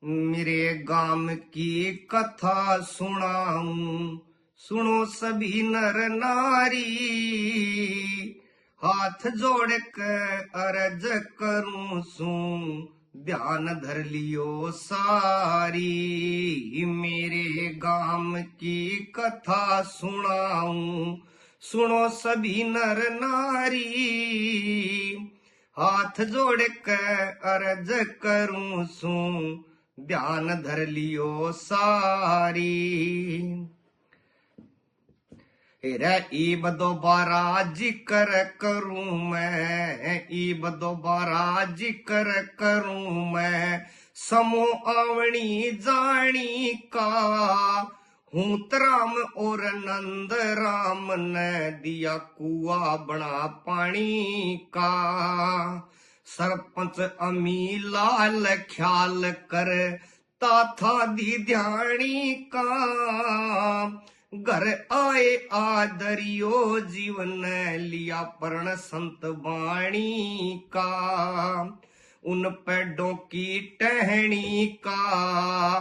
मेरे गांव की कथा सुनाऊं, सुनो सभी नर नारी। हाथ जोड़ के अर्ज करूं सू, ध्यान धर लियो सारी। मेरे गांव की कथा सुनाऊं, सुनो सभी नर नारी। हाथ जोड़ के अर्ज करूं सू, ध्यान धर लियो सारी। रे ईब दोबारा जिक्र करूं मैं, ईब दोबारा जिक्र करूं मैं। समो आवणी जानी का, हूत राम और नंद राम ने दिया कुआ बना पानी का। सरपंच अमी लाल ख्याल कर ताथा दी ध्यानी का। घर आए आदरियो जीवन लिया पर्ण संत वाणी का। उन पेड़ों की टहनी का,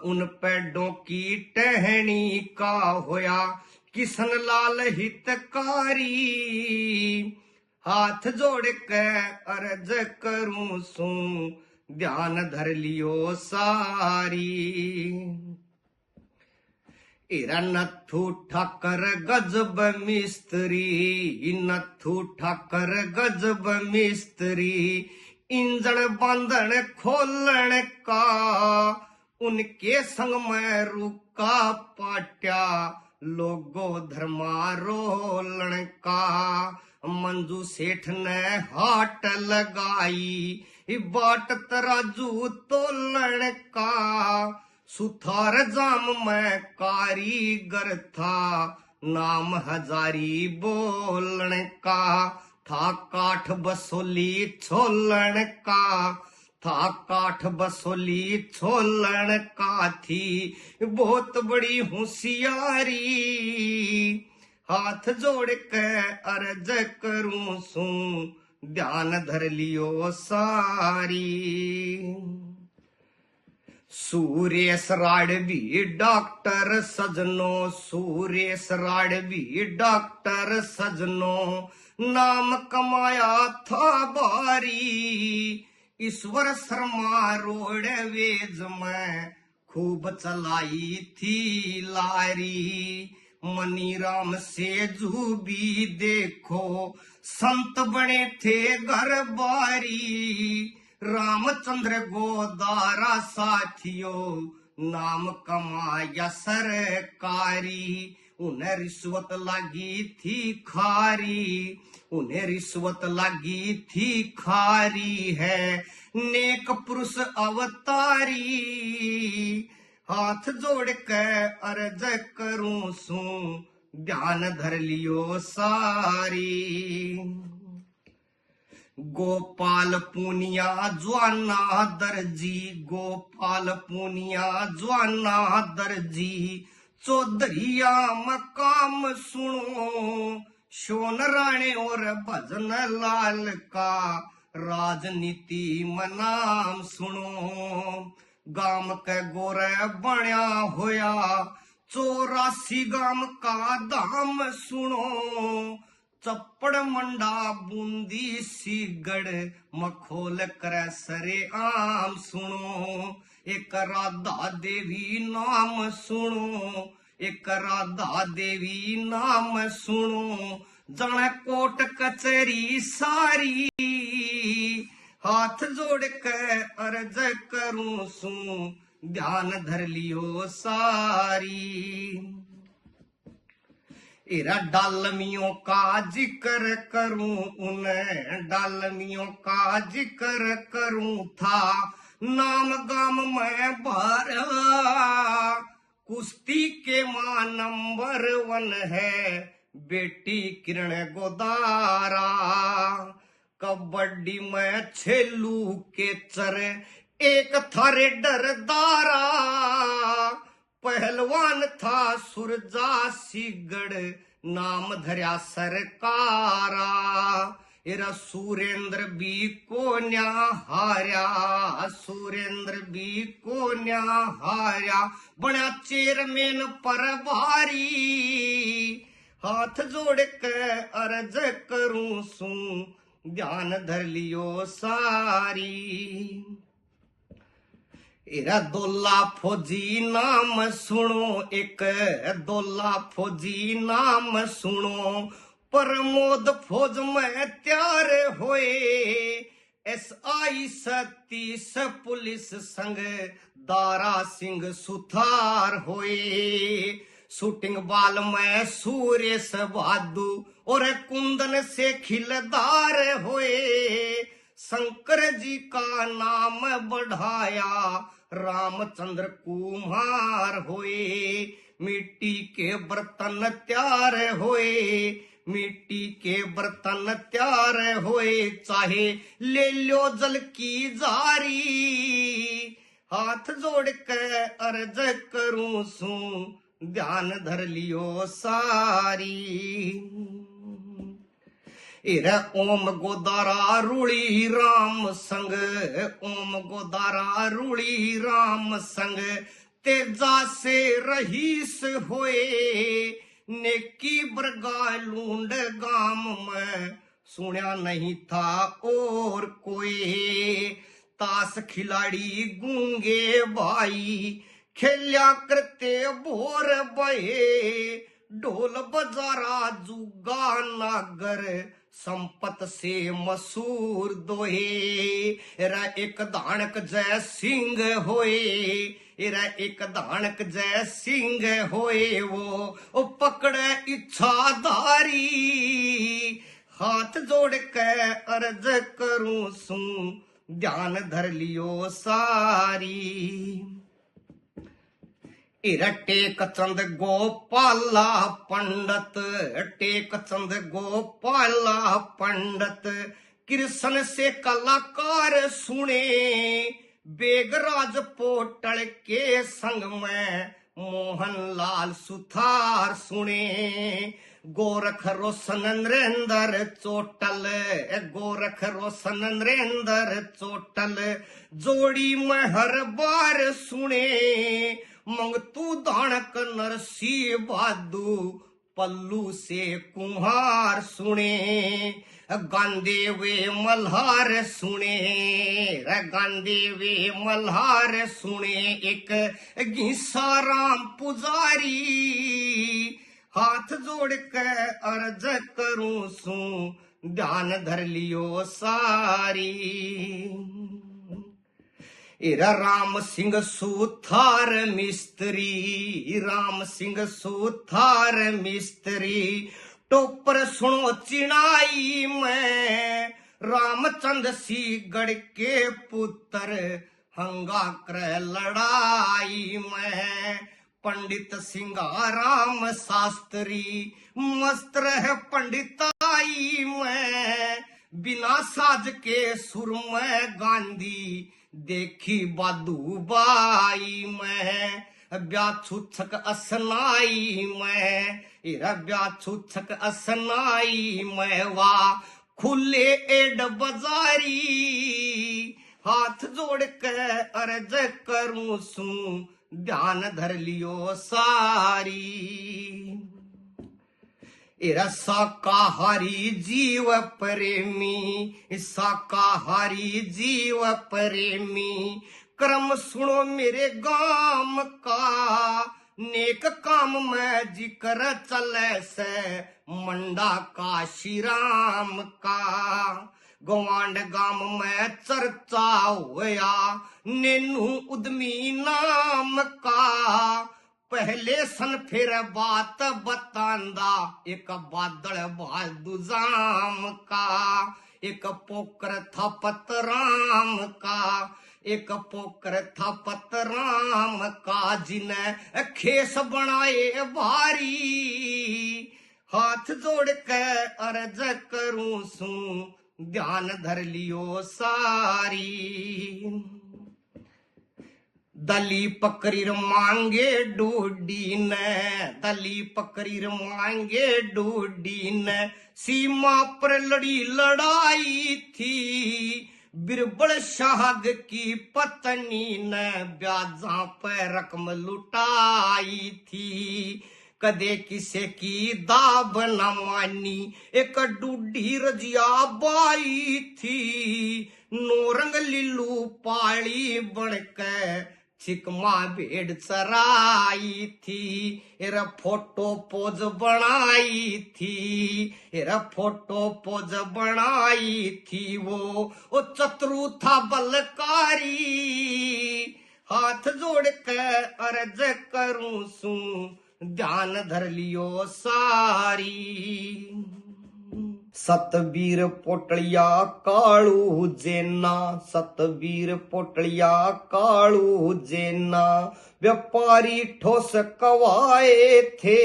उन पेड़ों की टहनी का होया किशन लाल हितकारी। हाथ जोड़ के अर्ज करूं सू, ध्यान धर लियो सारी। इरा नथु ठाकर गजब मिस्त्री, नथु ठाकर गजब मिस्त्री। इंजन बांधन खोलन का, उनके संग में रुका पाट्या। लोगो धर्मा रोलन का, मंजू सेठ ने हाट लगाई। बाट तराजू तोलन का, सुथार जाम में कारीगर था। नाम हजारी बोलन का, था काठ बसोली छोलन का। था काठ बसोली छोलन का थी बहुत बड़ी होशियारी। हाथ जोड़ के अर्ज करूं सू, ध्यान धर लियो सारी। सूरेश राडवी डॉक्टर सजनो, सूरेश राडवी डॉक्टर सजनो। नाम कमाया था भारी, ईश्वर शर्मा रोडवेज में खूब चलाई थी लारी। मनीराम सेजू भी देखो संत बने थे घर बारी। रामचंद्र गोदारा साथियों, नाम कमाया सरकारी। उन्हें रिश्वत लगी थी खारी, उन्हें रिश्वत लगी थी खारी है। नेक पुरुष अवतारी, हाथ जोड़ के अर्ज करूं सू, ध्यान धर लियो सारी। गोपाल पुनिया ज्वाना दर्जी, गोपाल पुनिया ज्वाना दर्जी। चौधरिया मकाम सुनो, शोन राणे और भजन लाल का। राजनीति मनाम सुनो, गाम के गोरे बण्या होया। 84 गाम का दाम सुनो, चप्पड़ मंडा बूंदी सीगढ़ मखोल कर सरे आम सुनो। एक राधा देवी नाम सुनो, एक राधा देवी नाम सुनो। जन कोट कचरी सारी, हाथ जोड़ के अर्ज करूं सू, ध्यान धर लियो सारी। इरा डालमियों का जिक्र करूं, उन्हें डालमियों का जिक्र करूं था। नाम गाम में भरा, कुश्ती के मां नंबर 1 है बेटी किरण गोदारा। कबड्डी में छेलू के चर एक थारे डरदारा। पहलवान था सुरजा सिगड़, नाम धर्या सरकारा। इरा सुरेंद्र भी को न्याहार्या, सुरेंद्र भी को न्याहार्या, बना चेयरमैन पर भारी, हाथ जोड़ के अर्ज करूं सू, ध्यान धर लियो सारी। इरा दोला फौजी नाम सुनो, एक दोला फौजी नाम सुनो, प्रमोद फौज में त्यार होए, SI 37 पुलिस संग दारा सिंह सुथार होए, शूटिंग बाल में सूर्य बहादु और कुंदन से खिलदार होए, शंकर जी का नाम बढ़ाया, रामचंद्र कुमार होए, मिट्टी के बर्तन त्यार होए, मिट्टी के बर्तन त्यार होए, चाहे ले लो जल की जारी, हाथ जोड़ के अर्ज करूं सू, ध्यान धर लियो सारी। इरे ओम गोदारा रूड़ी राम संग, ओम गोदारा रूड़ी राम संग, तेजा से रहीस होए, नेकी बरगा लूंड गाम में, सुना नहीं था और कोई, ताश खिलाड़ी गूंगे भाई, खेल्या करते बोर बहे, ढोल बजारा जुगा नागर, संपत से मसूर दोहे, रा एक दानक जय सिंह होए, रा एक दानक जय सिंह होए, वो पकड़े इच्छाधारी, हाथ जोड़ के अर्ज करूं सू, ध्यान धर लियो सारी। इरा टेक चंद गोपाला पंडित, टेक चंद गोपाला पंडित, कृष्ण से कलाकार सुने, बेगराज पोटल के संग में मोहनलाल सुथार सुने, गोरख रोशन नरेंद्र चोटल, गोरख रोशन नरेंद्र चोटल, जोड़ी में हर बार सुने, मंगतू दानक नरसी बहादु, पल्लू से कुम्हार सुने, गांधी वे मल्हार सुने, गांधी वे मल्हार सुने, एक घीसा राम पुजारी, हाथ जोड़ के अर्ज करूं सू, ध्यान धर लियो सारी। इरा राम सिंह सुथार मिस्त्री, राम सिंह सुथार मिस्त्री, टोपर सुनो चिनाई में, रामचंद्र सी गढ़ के पुत्र, हंगा कर लड़ाई में, पंडित सिंगाराम शास्त्री, मस्त रह पंडिताई में, बिना साज के सुर में गांधी, देखी बादुबाई में, ब्याछुछक असनाई में, इरा ब्याछुछक असनाई में, वा खुले एड बाजारी, हाथ जोड़ के अर्ज करूं सू, ध्यान धर लियो सारी। इरा शाकाहारी जीव प्रेमी, शाकाहारी जीव प्रेमी, कर्म सुनो मेरे गाम का, नेक काम में जिक्र चले से, मंडा का श्रीराम का, गवांड गाम में चर्चा होया, नेनू उद्मी नाम का, पहले सन फिर बात बतांदा, एक बादल बहादुर जाम का, एक पोकर था पतराम का, एक पोकर था पतराम का, जिन्हें खेस बनाए भारी, हाथ जोड़ के अर्ज करूं सू, ध्यान धर लियो सारी। दली पकड़ीर मांगे डूडी न, दली पकड़ीर मांगे डूडी न, सीमा पर लड़ी लड़ाई थी बिरबल शाहग की पत्नी ने ब्याजा पर रकम लुटाई थी। कदे किसे की दाब न मानी एक डूडी रजिया बाई थी, नोरंग लिल्लू पाली बनके चिकमा भेड़ चराई थी। एरा फोटो पोज बनाई थी, एरा फोटो पोज बनाई थी वो चतुरू था बलकारी, हाथ जोड़ के अर्ज करूं सू ध्यान धर लियो सारी। सतबीर पोटलिया कालू जेना, सतबीर पोटलिया कालू जेना, व्यापारी ठोस कवाए थे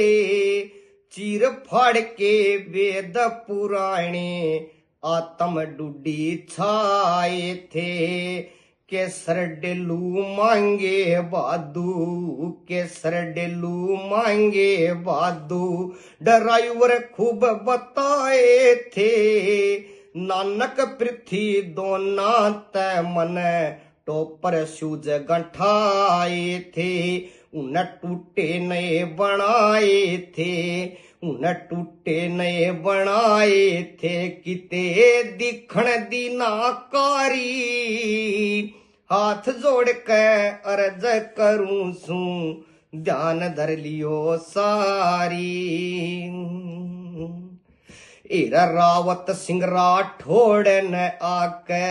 चीर फाड़ के वेद पुराणे आत्म डूडी छाए थे। केसर डेलू मांगे बादू, केसर डेलू मांगे बादू, ड्राइवर खूब बताए थे नानक पृथ्वी दोना तय मन टोपर शूज गंठाए थे। उन टूटे नए बनाए थे, उन टूटे नए बनाए थे, किते दिखण दी नाकारी, हाथ जोड़ के अर्ज करूं सू ध्यान धर लियो सारी। एरा रावत सिंह राठौड़न आके,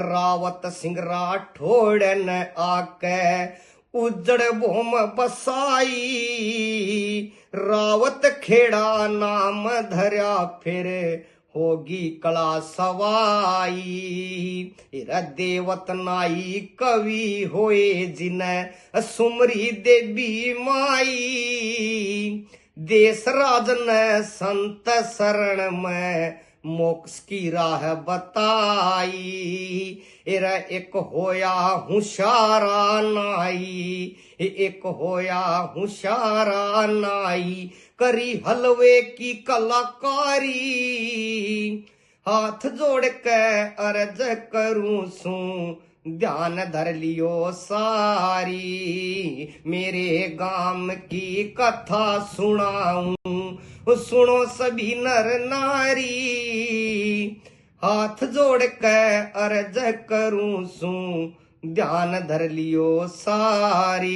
रावत सिंह राठौड़न आके उजड़ भूम बसाई, रावत खेड़ा नाम धरा फिर होगी कला सवाई। एरा देवत नाई कवि होए जिन्हें सुमरी देवी माई, देश राजन संत शरण में मोक्ष की राह बताई। एरा एक होया हुशारा नाई, एक होया हुशारा नाई, करी हलवे की कलाकारी, हाथ जोड़ के अर्ज करूं सू ध्यान धर लियो सारी। मेरे गाम की कथा सुनाऊं सुनो सभी नर नारी, हाथ जोड़ के अर्ज करूं सू ध्यान धर लियो सारी।